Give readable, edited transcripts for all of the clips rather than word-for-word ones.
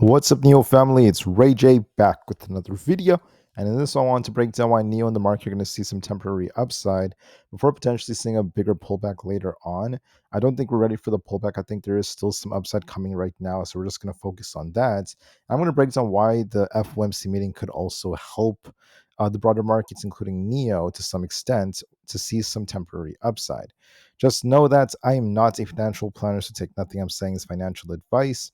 What's up, NIO family? It's Rey-Jay back with another video. And in this, I want to break down why NIO and the market are going to see some temporary upside before potentially seeing a bigger pullback later on. I don't think we're ready for the pullback. I think there is still some upside coming right now. So we're just going to focus on that. I'm going to break down why the FOMC meeting could also help the broader markets, including NIO, to some extent, to see some temporary upside. Just know that I am not a financial planner, so take nothing I'm saying as financial advice.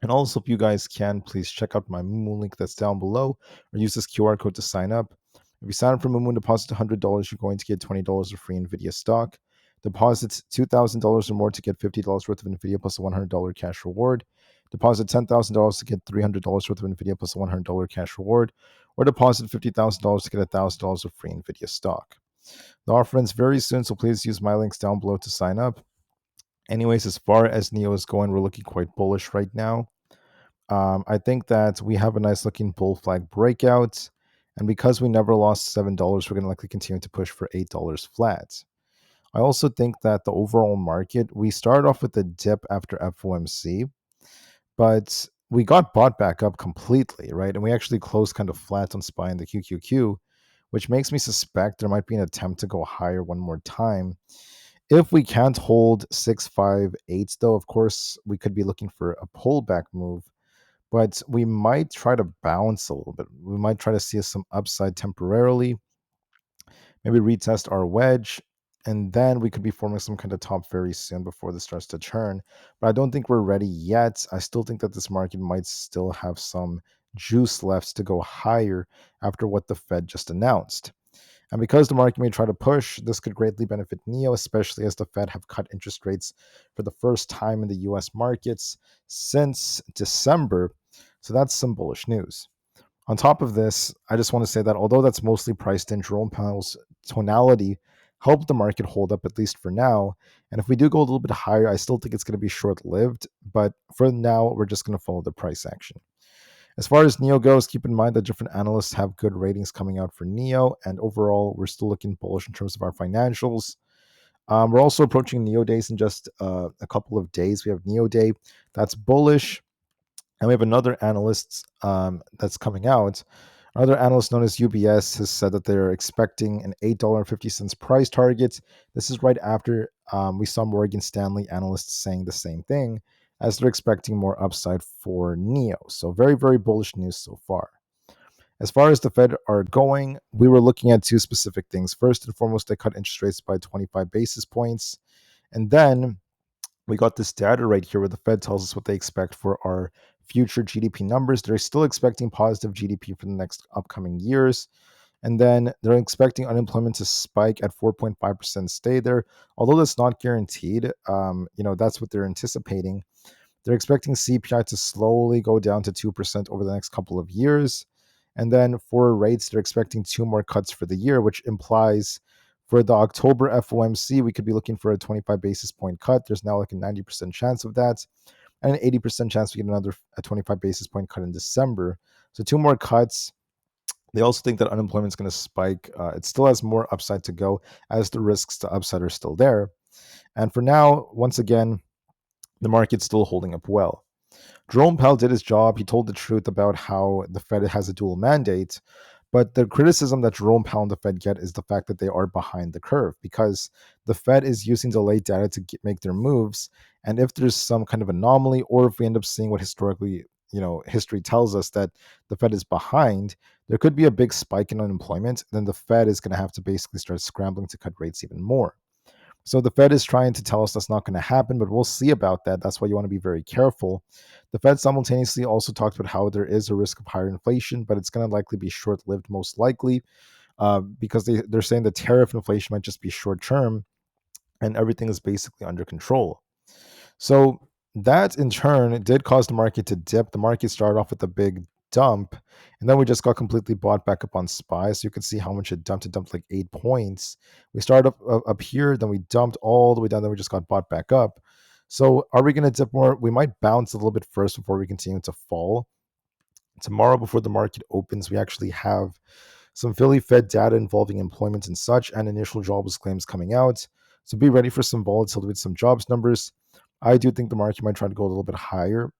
And also, if you guys can, please check out my Moon link that's down below or use this QR code to sign up. If you sign up for Moon, deposit $100, you're going to get $20 of free Nvidia stock. Deposit $2,000 or more to get $50 worth of Nvidia plus a $100 cash reward. Deposit $10,000 to get $300 worth of Nvidia plus a $100 cash reward. Or deposit $50,000 to get $1,000 of free Nvidia stock. The offer ends very soon, so please use my links down below to sign up. Anyways, as far as NIO is going, we're looking quite bullish right now. I think that we have a nice looking bull flag breakout. And because we never lost $7, we're going to likely continue to push for $8 flat. I also think that the overall market, we started off with a dip after FOMC, but we got bought back up completely, right? And we actually closed kind of flat on SPY in the QQQ, which makes me suspect there might be an attempt to go higher one more time. If we can't hold 658, though, of course, we could be looking for a pullback move. But we might try to bounce a little bit. We might try to see some upside temporarily, maybe retest our wedge, and then we could be forming some kind of top very soon before this starts to turn. But I don't think we're ready yet. I still think that this market might still have some juice left to go higher after what the Fed just announced. And because the market may try to push, this could greatly benefit NIO, especially as the Fed have cut interest rates for the first time in the US markets since December. So that's some bullish news. On top of this, I just want to say that although that's mostly priced in, Jerome Powell's tonality helped the market hold up, at least for now. And if we do go a little bit higher, I still think it's going to be short-lived. But for now, we're just going to follow the price action. As far as NIO goes, keep in mind that different analysts have good ratings coming out for NIO, and overall, we're still looking bullish in terms of our financials. We're also approaching NIO days in just a couple of days. We have NIO Day, that's bullish, and we have another analyst that's coming out. Another analyst known as UBS has said that they're expecting an $8.50 price target. This is right after we saw Morgan Stanley analysts saying the same thing, as they're expecting more upside for NIO. So very, very bullish news so far. As far as the Fed are going, we were looking at two specific things. First and foremost, they cut interest rates by 25 basis points. And then we got this data right here where the Fed tells us what they expect for our future GDP numbers. They're still expecting positive GDP for the next upcoming years. And then they're expecting unemployment to spike at 4.5%, stay there. Although that's not guaranteed, that's what they're anticipating. They're expecting CPI to slowly go down to 2% over the next couple of years. And then for rates, they're expecting two more cuts for the year, which implies for the October FOMC, we could be looking for a 25 basis point cut. There's now like a 90% chance of that, and an 80% chance we get another 25 basis point cut in December. So two more cuts. They also think that unemployment is going to spike. It still has more upside to go as the risks to upside are still there. And for now, once again, the market's still holding up well. Jerome Powell did his job. He told the truth about how the Fed has a dual mandate. But the criticism that Jerome Powell and the Fed get is the fact that they are behind the curve, because the Fed is using delayed data to make their moves. And if there's some kind of anomaly, or if we end up seeing what historically, history tells us that the Fed is behind, there could be a big spike in unemployment. Then the Fed is going to have to basically start scrambling to cut rates even more. So the Fed is trying to tell us that's not going to happen, but we'll see about that. That's why you want to be very careful. The Fed simultaneously also talked about how there is a risk of higher inflation, but it's going to likely be short-lived, most likely, because they're saying the tariff inflation might just be short-term, and everything is basically under control. So that, in turn, did cause the market to dip. The market started off with a big dump, and then we just got completely bought back up on SPY. So you can see how much it dumped. It dumped like 8 points. We started up here, then we dumped all the way down, then we just got bought back up. So are we going to dip more? We might bounce a little bit first before we continue to fall. Tomorrow, before the market opens, we actually have some Philly Fed data involving employment and such, and initial jobless claims coming out. So be ready for some volatility with some jobs numbers. I do think the market might try to go a little bit higher.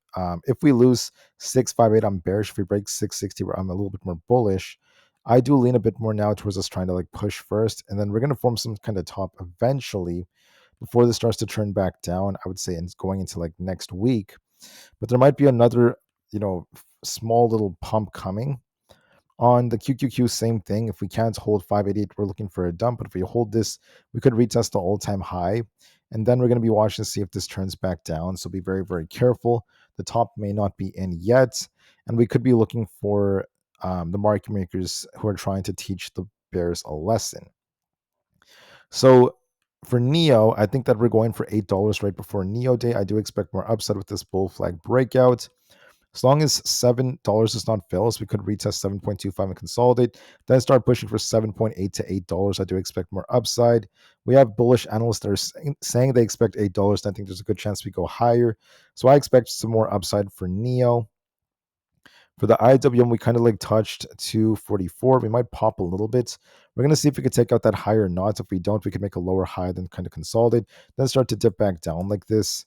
If we lose 658, I'm bearish. If we break 660, I'm a little bit more bullish. I do lean a bit more now towards us trying to like push first, and then we're going to form some kind of top eventually before this starts to turn back down. I would say it's going into like next week, but there might be another, small little pump coming. On the QQQ, same thing. If we can't hold 588, we're looking for a dump. But if we hold this, we could retest the all-time high. And then we're going to be watching to see if this turns back down. So be very, very careful. The top may not be in yet. And we could be looking for the market makers who are trying to teach the bears a lesson. So for NIO, I think that we're going for $8 right before NIO day. I do expect more upside with this bull flag breakout. As long as $7 does not fail us, we could retest 7.25 and consolidate. Then start pushing for 7.8 to $8. I do expect more upside. We have bullish analysts that are saying they expect $8. And I think there's a good chance we go higher. So I expect some more upside for NIO. For the IWM, we kind of like touched 244. We might pop a little bit. We're going to see if we could take out that higher knot. If we don't, we could make a lower high, then kind of consolidate, then start to dip back down like this.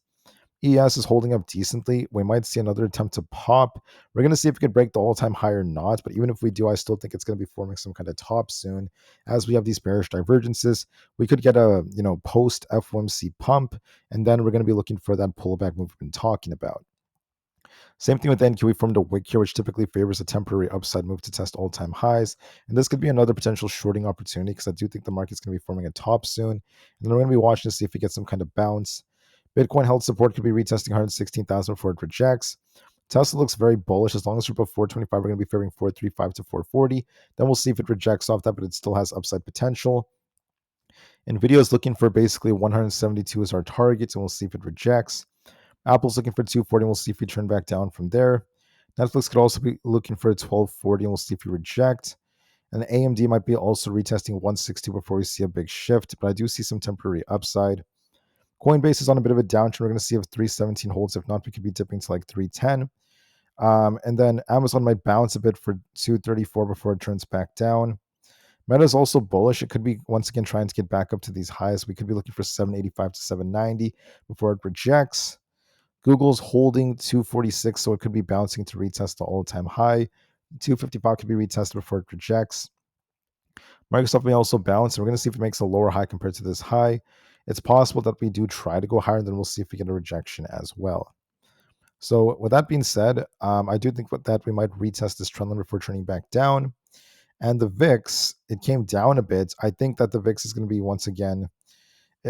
ES is holding up decently. We might see another attempt to pop. We're going to see if we can break the all-time high or not. But even if we do, I still think it's going to be forming some kind of top soon. As we have these bearish divergences, we could get a post FOMC pump, and then we're going to be looking for that pullback move we've been talking about. Same thing with NQ. We formed a wick here, which typically favors a temporary upside move to test all-time highs. And this could be another potential shorting opportunity because I do think the market's going to be forming a top soon. And then we're going to be watching to see if we get some kind of bounce. Bitcoin held support could be retesting 116,000 before it rejects. Tesla looks very bullish. As long as we're above 425, we're going to be favoring 435 to 440. Then we'll see if it rejects off that, but it still has upside potential. Nvidia is looking for basically 172 as our target, and we'll see if it rejects. Apple's looking for 240, and we'll see if we turn back down from there. Netflix could also be looking for a 1240, and we'll see if we reject. And AMD might be also retesting 160 before we see a big shift, but I do see some temporary upside. Coinbase is on a bit of a downtrend. We're going to see if 317 holds. If not, we could be dipping to like 310. And then Amazon might bounce a bit for 234 before it turns back down. Meta is also bullish. It could be once again trying to get back up to these highs. We could be looking for 785 to 790 before it rejects. Google's holding 246, so it could be bouncing to retest the all-time high. 255 could be retested before it rejects. Microsoft may also bounce, and we're going to see if it makes a lower high compared to this high. It's possible that we do try to go higher, and then we'll see if we get a rejection as well. So with that being said, I do think that we might retest this trend line before turning back down. And the VIX, it came down a bit. I think that the VIX is going to be once again,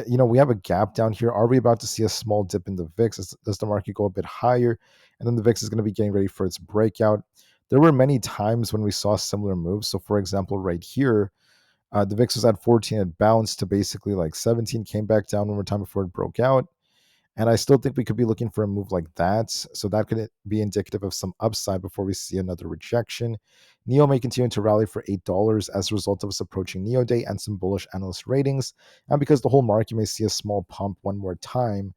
we have a gap down here. Are we about to see a small dip in the VIX? Does the market go a bit higher? And then the VIX is going to be getting ready for its breakout. There were many times when we saw similar moves. So for example, right here, the VIX was at 14, it bounced to basically like 17, came back down one more time before it broke out. And I still think we could be looking for a move like that. So that could be indicative of some upside before we see another rejection. NIO may continue to rally for $8 as a result of us approaching NIO Day and some bullish analyst ratings. And because the whole market may see a small pump one more time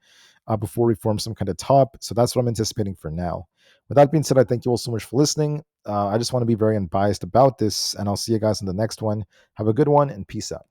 before we form some kind of top. So that's what I'm anticipating for now. With that being said, I thank you all so much for listening. I just want to be very unbiased about this, and I'll see you guys in the next one. Have a good one, and peace out.